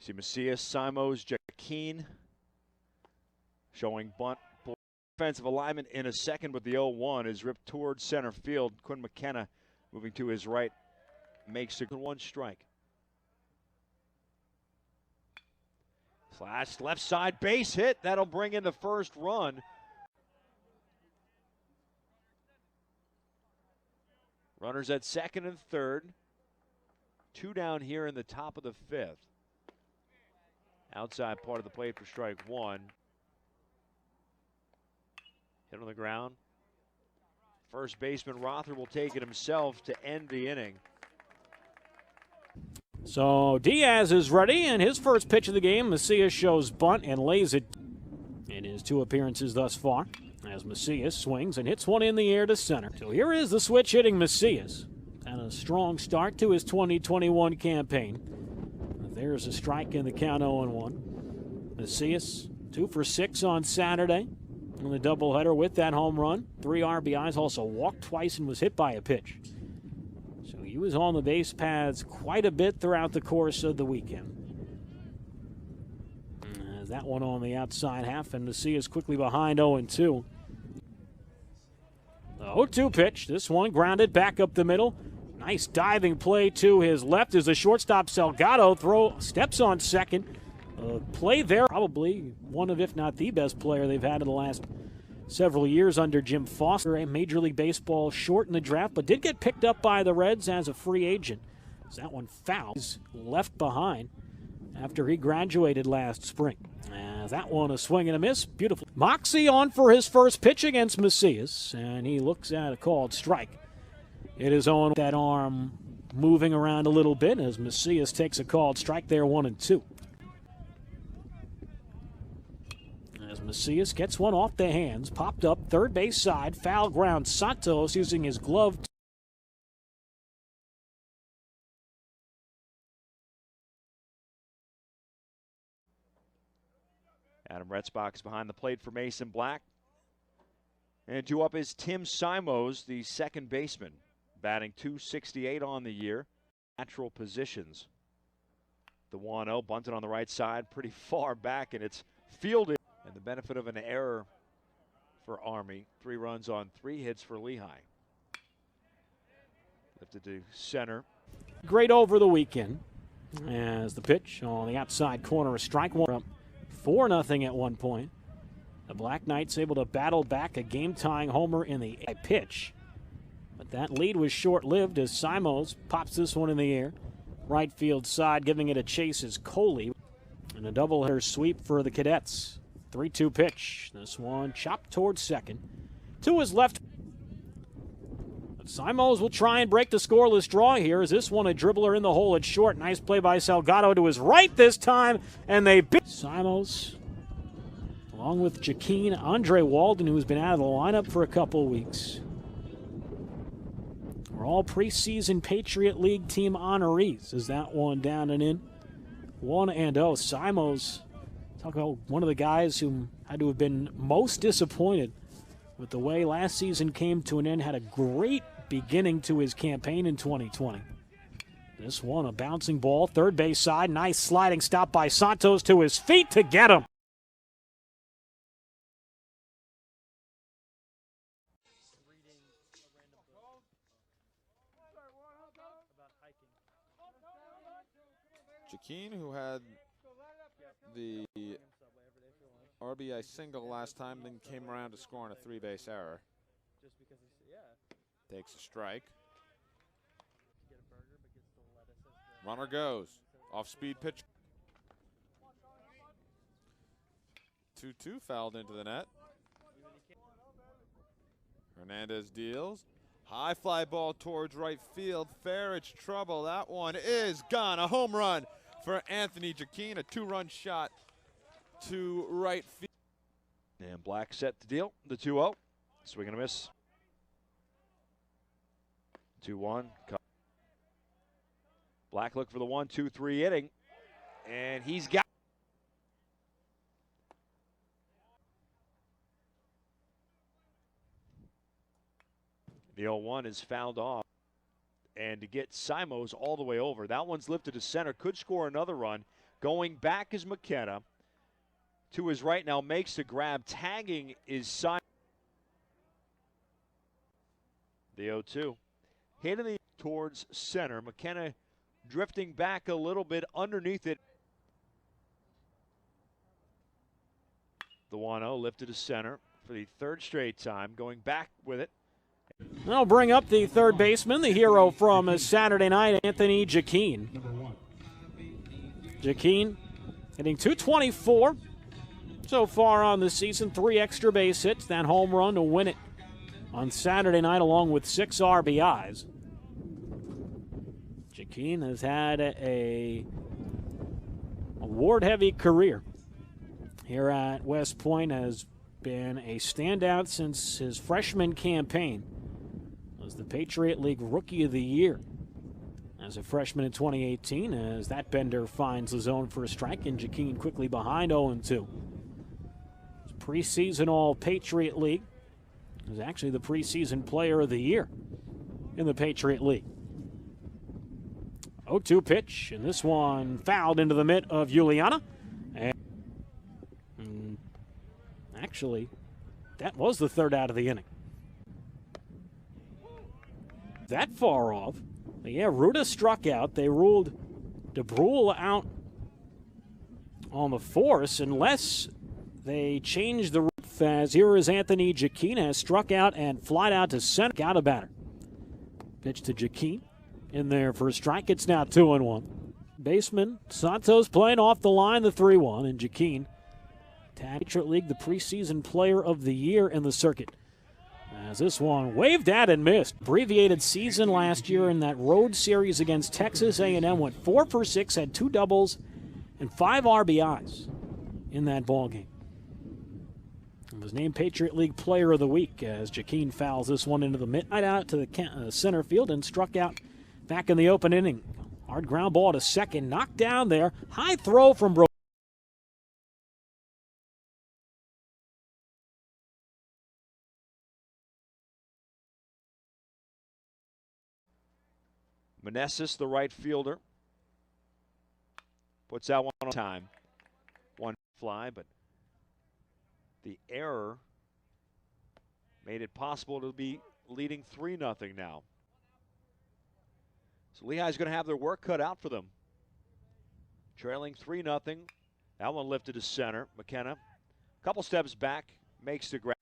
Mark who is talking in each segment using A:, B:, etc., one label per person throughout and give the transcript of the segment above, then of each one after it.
A: See Macias, Simoes, Giachin showing bunt. Defensive alignment in a second, but the 0-1 is ripped towards center field. Quinn McKenna moving to his right makes the 1 strike. Slash left side base hit. That'll bring in the first run. Runners at second and third. 2 down here in the top of the 5th. Outside part of the plate for strike 1. Hit on the ground. First baseman Rother will take it himself to end the inning.
B: So Diaz is ready, and his first pitch of the game, Macias shows bunt and lays it in his 2 appearances thus far, as Macias swings and hits one in the air to center. So here is the switch hitting Macias. And a strong start to his 2021 campaign. There's a strike in the count 0-1. Macias 2 for 6 on Saturday in the doubleheader with that home run. 3 RBIs, also walked twice and was hit by a pitch. So he was on the base paths quite a bit throughout the course of the weekend. That one on the outside half, and Macias quickly behind 0-2. The 0-2 pitch. This one grounded back up the middle. Nice diving play to his left as the shortstop Salgado steps on second. Play there, probably one of, if not the best player they've had in the last several years under Jim Foster. A Major League Baseball short in the draft, but did get picked up by the Reds as a free agent. So that one foul. He's left behind after he graduated last spring. That one a swing and a miss. Beautiful. Moxie on for his first pitch against Macias, and he looks at a called strike. It is on that arm moving around a little bit as Macias takes a called strike there, 1-2. As Macias gets one off the hands, popped up third base side, foul ground. Santos using his glove.
A: Adam Retzbach behind the plate for Mason Black. And 2 up is Tim Simoes, the second baseman, batting .268 on the year. Natural positions. The 1-0 bunted on the right side, pretty far back, and it's fielded. And the benefit of an error for Army. 3 runs on 3 hits for Lehigh. Lifted to center.
B: Great over the weekend as the pitch on the outside corner, a strike one up 4-0 at one point. The Black Knights able to battle back a game-tying homer in the pitch. But that lead was short-lived as Simoes pops this one in the air. Right field side, giving it a chase is Coley. And a doubleheader sweep for the Cadets. 3-2 pitch. This one chopped towards second. To his left. But Simoes will try and break the scoreless draw here. Is this one a dribbler in the hole at short? Nice play by Salgado to his right this time. And they beat Simoes, along with Giachin, Andre Walden, who's been out of the lineup for a couple weeks. We're all preseason Patriot League team honorees. Is that one down and in? 1-0. Simoes, talk about one of the guys who had to have been most disappointed with the way last season came to an end. Had a great beginning to his campaign in 2020. This one, a bouncing ball, third base side. Nice sliding stop by Santos to his feet to get him.
C: Giachin, who had the RBI single last time, then came around to score on a 3-base error. Takes a strike. Runner goes. Off-speed pitch. 2-2 fouled into the net. Hernandez deals. High fly ball towards right field. Fair, it's trouble. That one is gone. A home run for Anthony Giachin. A 2-run shot to right field.
A: And Black set to deal. The 2-0. Swing and a miss. 2-1. Black look for the 1-2-3 inning. And he's got. The 0-1 is fouled off. And to get Simoes all the way over. That one's lifted to center. Could score another run. Going back is McKenna. To his right now makes the grab. Tagging is Simoes. The 0-2. Hitting the towards center. McKenna drifting back a little bit underneath it. The 1-0 lifted to center for the third straight time. Going back with it.
B: That'll bring up the third baseman, the hero from Saturday night, Anthony Giachin. Giachin hitting .224 so far on the season. 3 extra base hits, that home run to win it on Saturday night along with 6 RBIs. Giachin has had a award-heavy career here at West Point, has been a standout since his freshman campaign. Was the Patriot League Rookie of the Year as a freshman in 2018, as that bender finds the zone for a strike, and Giachin quickly behind 0-2. Preseason All-Patriot League. He was actually the preseason player of the year in the Patriot League. 0-2 pitch, and this one fouled into the mitt of Juliana. And actually, that was the third out of the inning. That far off. But yeah, Ruta struck out. They ruled Dubrule out on the force unless they changed the rule. As here is Anthony Giachin, has struck out and flied out to center. Got a batter. Pitch to Giachin in there for a strike. It's now 2-1. Baseman Santos playing off the line, the 3-1, and Giachin, Patriot League, the preseason player of the year in the circuit. As this one waved at and missed. Abbreviated season last year in that road series against Texas A&M. Went 4 for 6, had 2 doubles and 5 RBIs in that ballgame. Was named Patriot League Player of the Week as Giachin fouls this one into the midnight out to the center field and struck out back in the open inning. Hard ground ball to second, knocked down there. High throw from Bro.
A: Manesis, the right fielder, puts that one on time. One fly, but the error made it possible to be leading 3-0 now. So Lehigh's going to have their work cut out for them. Trailing 3-0. That one lifted to center. McKenna, a couple steps back, makes the grab.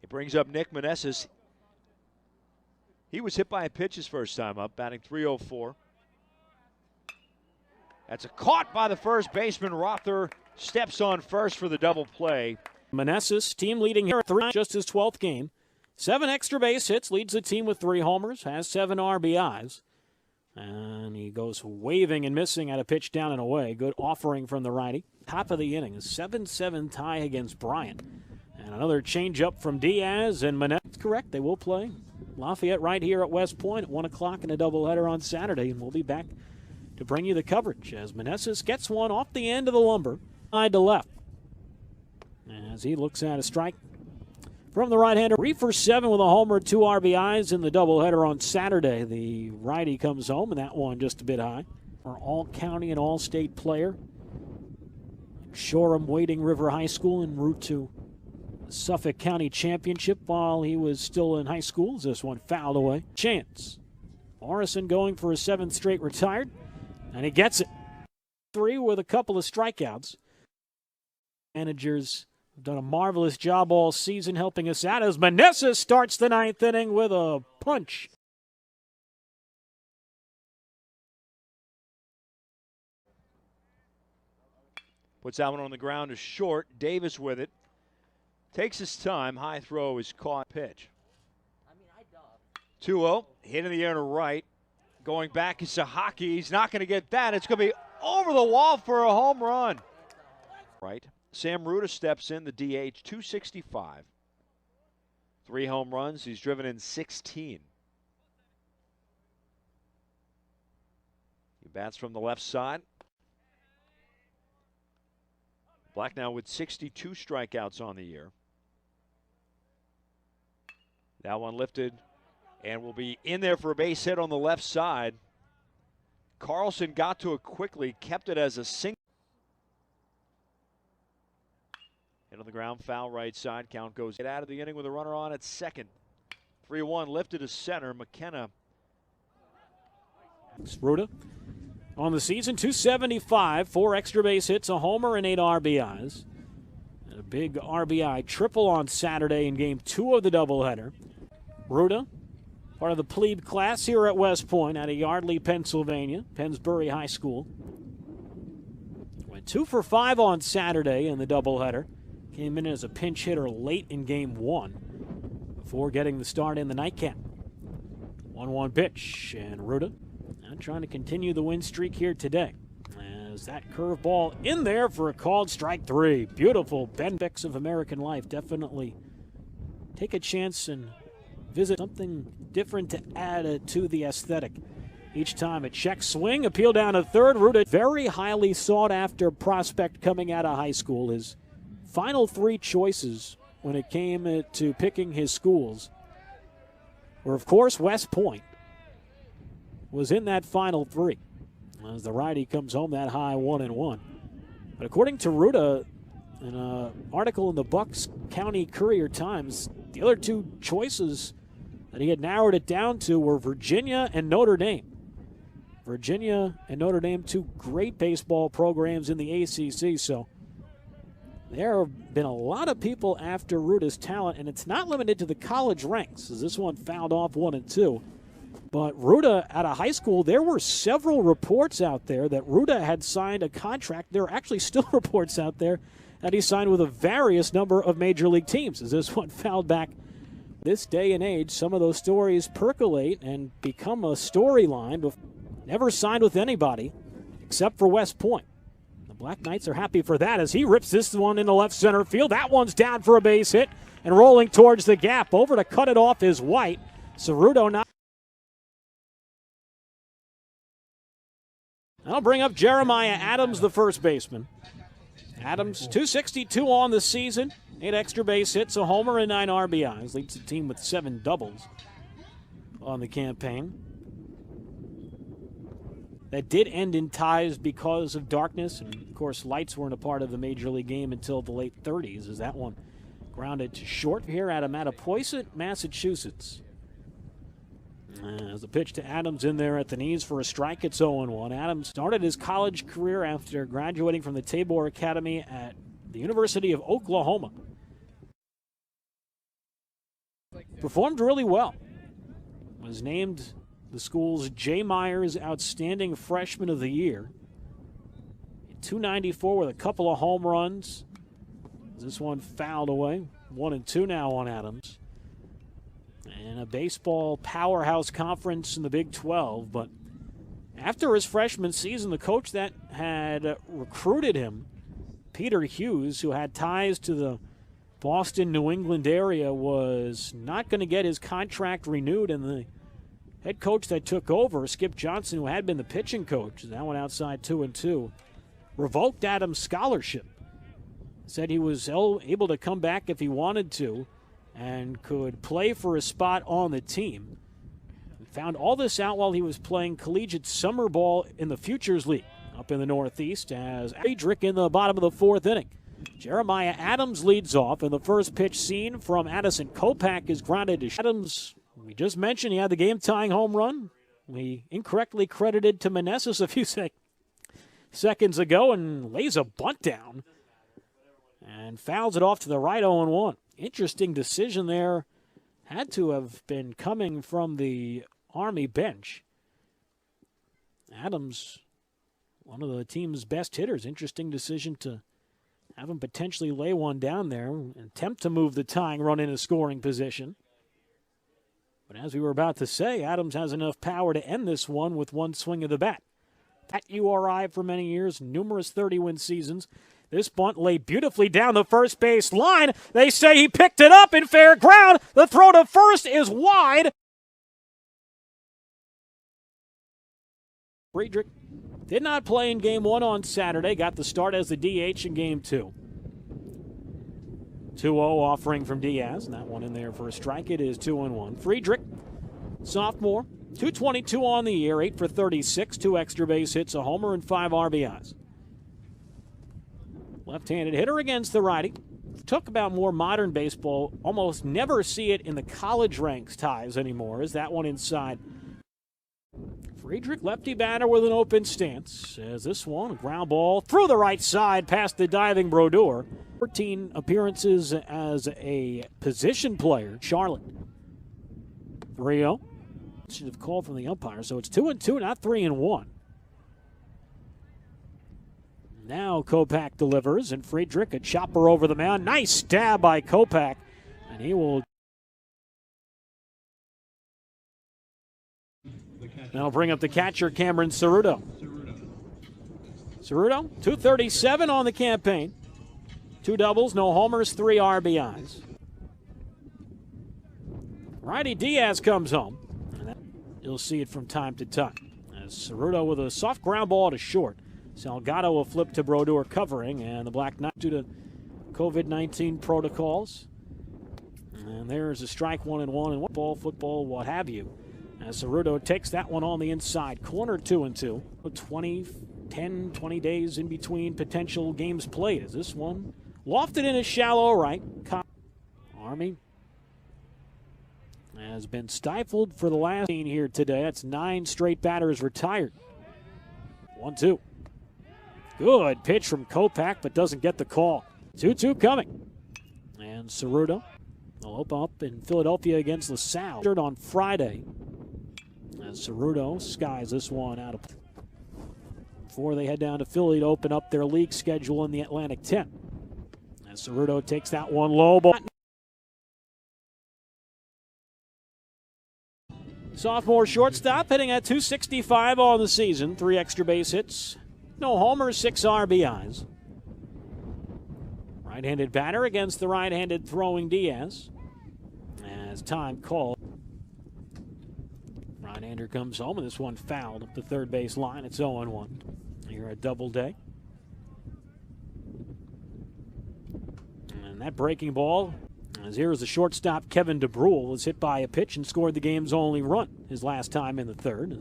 A: It brings up Nick Manesis. He was hit by a pitch his first time up, batting .304. That's a caught by the first baseman. Rother steps on first for the double play.
B: Manesis, team leading here at 3, just his 12th game. 7 extra base hits, leads the team with 3 homers, has 7 RBIs. And he goes waving and missing at a pitch down and away. Good offering from the righty. Top of the inning, a 7-7 tie against Bryant. And another changeup from Diaz and Manesis. Correct, they will play Lafayette right here at West Point at 1 o'clock in a doubleheader on Saturday. And we'll be back to bring you the coverage as Manesis gets one off the end of the lumber, side to left. As he looks at a strike from the right-hander. 3 for 7 with a homer, 2 RBIs in the doubleheader on Saturday. The righty comes home, and that one just a bit high. Our all-county and all-state player. Shoreham Wading River High School en route to the Suffolk County Championship while he was still in high school. This one fouled away. Chance. Morrison going for his 7th straight retired, and he gets it. 3 with a couple of strikeouts. Managers have done a marvelous job all season helping us out as Manesis starts the 9th inning with a punch.
A: Puts that one on the ground to short. Davis with it. Takes his time. High throw is caught. Pitch. 2-0. Hit in the air to right. Going back is Sahaki. He's not going to get that. It's going to be over the wall for a home run. Right. Sam Ruta steps in, the DH, 265. 3 home runs. He's driven in 16. He bats from the left side. Black now with 62 strikeouts on the year. That one lifted and will be in there for a base hit on the left side. Carlson got to it quickly, kept it as a single. Hit on the ground, foul right side. Count goes out of the inning with a runner on at second. 3-1 lifted to center. McKenna.
B: Ruta on the season, 275, 4 extra base hits, a homer, and 8 RBIs. And a big RBI triple on Saturday in Game 2 of the doubleheader. Ruta, part of the plebe class here at West Point out of Yardley, Pennsylvania, Pennsbury High School. Went 2 for 5 on Saturday in the doubleheader. Came in as a pinch hitter late in Game 1 before getting the start in the nightcap. 1-1 pitch, and Ruta now trying to continue the win streak here today. As that curveball in there for a called strike 3. Beautiful benefits of American life. Definitely take a chance and visit something different to add to the aesthetic. Each time a check swing, appeal down to third. Ruta, very highly sought after prospect coming out of high school. His final 3 choices when it came to picking his schools were, of course, West Point was in that final 3. As the righty comes home that high 1-1. But according to Ruta, in an article in the Bucks County Courier-Times, the other 2 choices that he had narrowed it down to were Virginia and Notre Dame. Virginia and Notre Dame, 2 great baseball programs in the ACC, so there have been a lot of people after Ruta's talent, and it's not limited to the college ranks, as this one fouled off 1-2. But Ruta, out of high school, there were several reports out there that Ruta had signed a contract. There are actually still reports out there that he signed with a various number of major league teams, as this one fouled back. This day and age, some of those stories percolate and become a storyline, but never signed with anybody except for West Point. The Black Knights are happy for that as he rips this one into left center field. That one's down for a base hit and rolling towards the gap. Over to cut it off is White. Cerruto not. I'll bring up Jeremiah Adams, the first baseman. Adams, 262 on the season, 8 extra base hits, a homer, and 9 RBIs. Leads the team with 7 doubles on the campaign. That did end in ties because of darkness, and of course lights weren't a part of the Major League game until the late 30s, as that one grounded to short here out of Mattapoisett, Massachusetts. As a pitch to Adams in there at the knees for a strike, it's 0-1. Adams started his college career after graduating from the Tabor Academy at the University of Oklahoma. Performed really well. Was named the school's J. Myers Outstanding Freshman of the Year. 294 with a couple of home runs. This one fouled away. 1-2 now on Adams. And a baseball powerhouse conference in the Big 12. But after his freshman season, the coach that had recruited him, Peter Hughes, who had ties to the Boston, New England area, was not going to get his contract renewed. And the head coach that took over, Skip Johnson, who had been the pitching coach, that went outside 2-2, revoked Adams' scholarship. Said he was able to come back if he wanted to and could play for a spot on the team. Found all this out while he was playing collegiate summer ball in the Futures League up in the Northeast as Friedrick in the bottom of the 4th inning. Jeremiah Adams leads off, and the first pitch seen from Addison Kopak is grounded to Adams. We just mentioned he had the game-tying home run. We incorrectly credited to Manesis a few seconds ago and lays a bunt down and fouls it off to the right 0-1. Interesting decision there. Had to have been coming from the Army bench. Adams, one of the team's best hitters. Interesting decision to have him potentially lay one down there and attempt to move the tying run into scoring position. But as we were about to say, Adams has enough power to end this one with one swing of the bat. At URI for many years, numerous 30-win seasons. This bunt laid beautifully down the first base line. They say he picked it up in fair ground. The throw to first is wide. Friedrick did not play in Game 1 on Saturday. Got the start as the DH in Game 2. 2-0 offering from Diaz. And that one in there for a strike. It is 2-1. Friedrick, sophomore, 222 on the year, 8 for 36, 2 extra base hits, a homer, and 5 RBIs. Left-handed hitter against the righty. Talk about more modern baseball. Almost never see it in the college ranks ties anymore. Is that one inside? Friedrick, lefty batter with an open stance. As this one, a ground ball through the right side past the diving Brodeur. 14 appearances as a position player. Charlotte. 3-0. Should have called from the umpire, so it's 2-2, not 3-1. Now Kopech delivers, and Friedrick, a chopper over the mound. Nice stab by Kopech, and he will. That'll bring up the catcher, Cameron Cerruto. Cerruto, 237 on the campaign. 2 doubles, no homers, 3 RBIs. Righty Diaz comes home. You'll see it from time to time. As Cerruto with a soft ground ball to short. Salgado will flip to Brodeur covering, and the Black Knight due to COVID-19 protocols. And there's a strike, 1-1, and football, what have you. As Cerruto takes that one on the inside corner, 2-2. 20 days in between potential games played. As this one lofted in a shallow right. Army has been stifled for the last scene here today. That's 9 straight batters retired. 1-2. Good pitch from Kopech, but doesn't get the call. 2-2 coming. And Cerruto will open up in Philadelphia against LaSalle on Friday. As Cerruto skies this one out of before they head down to Philly to open up their league schedule in the Atlantic 10. As Cerruto takes that one low ball. Sophomore shortstop hitting at 265 on the season. 3 extra base hits. No homers, 6 RBIs. Right-handed batter against the right-handed throwing Diaz. As time called. Right-hander comes home, and this one fouled up the third base line. It's 0-1. Here at Doubleday. And that breaking ball, as here is the shortstop, Kevin Dubrule, was hit by a pitch and scored the game's only run his last time in the third.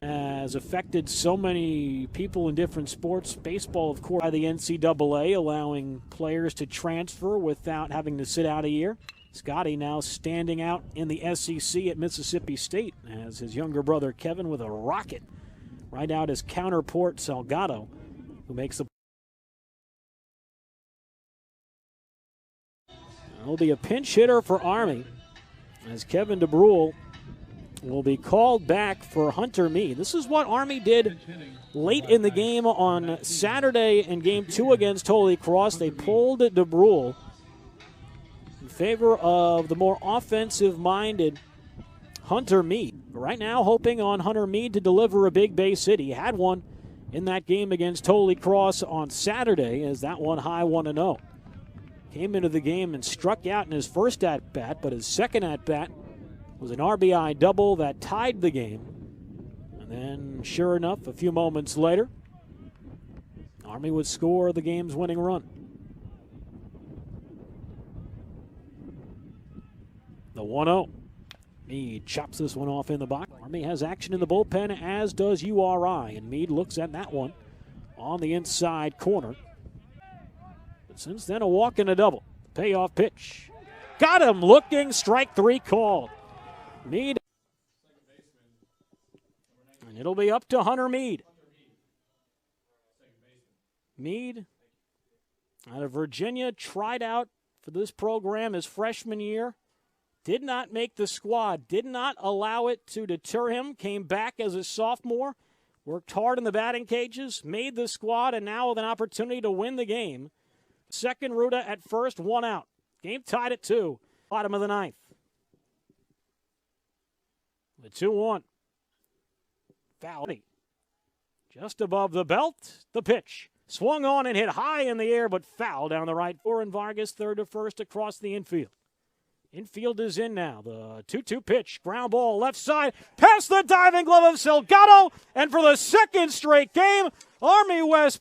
B: Has affected so many people in different sports. Baseball, of course, by the NCAA, allowing players to transfer without having to sit out a year. Scotty now standing out in the SEC at Mississippi State as his younger brother Kevin with a rocket right out his counterpart Salgado, who makes the. It'll be a pinch hitter for Army as Kevin Dubrule will be called back for Hunter Meade. This is what Army did late in the game on Saturday in Game 2 against Holy Cross. They pulled Dubrule in favor of the more offensive-minded Hunter Meade. Right now hoping on Hunter Meade to deliver a big base hit. He had one in that game against Holy Cross on Saturday as that one high 1-0. Came into the game and struck out in his first at-bat, but his second at-bat was an RBI double that tied the game. And then, sure enough, a few moments later, Army would score the game's winning run. The 1-0. Meade chops this one off in the box. Army has action in the bullpen, as does URI. And Meade looks at that one on the inside corner. But since then, a walk and a double. Payoff pitch. Got him looking. Strike 3 called. Meade. And it'll be up to Hunter Meade. Meade, out of Virginia, tried out for this program his freshman year. Did not make the squad. Did not allow it to deter him. Came back as a sophomore. Worked hard in the batting cages. Made the squad, and now with an opportunity to win the game. Second Ruta at first, 1 out. Game tied at 2. Bottom of the 9th. The 2-1. Foul. Just above the belt, the pitch. Swung on and hit high in the air, but foul down the right. Oren Vargas, third to first across the infield. Infield is in now. The 2-2 pitch. Ground ball left side. Past the diving glove of Salgado. And for the second straight game, Army West.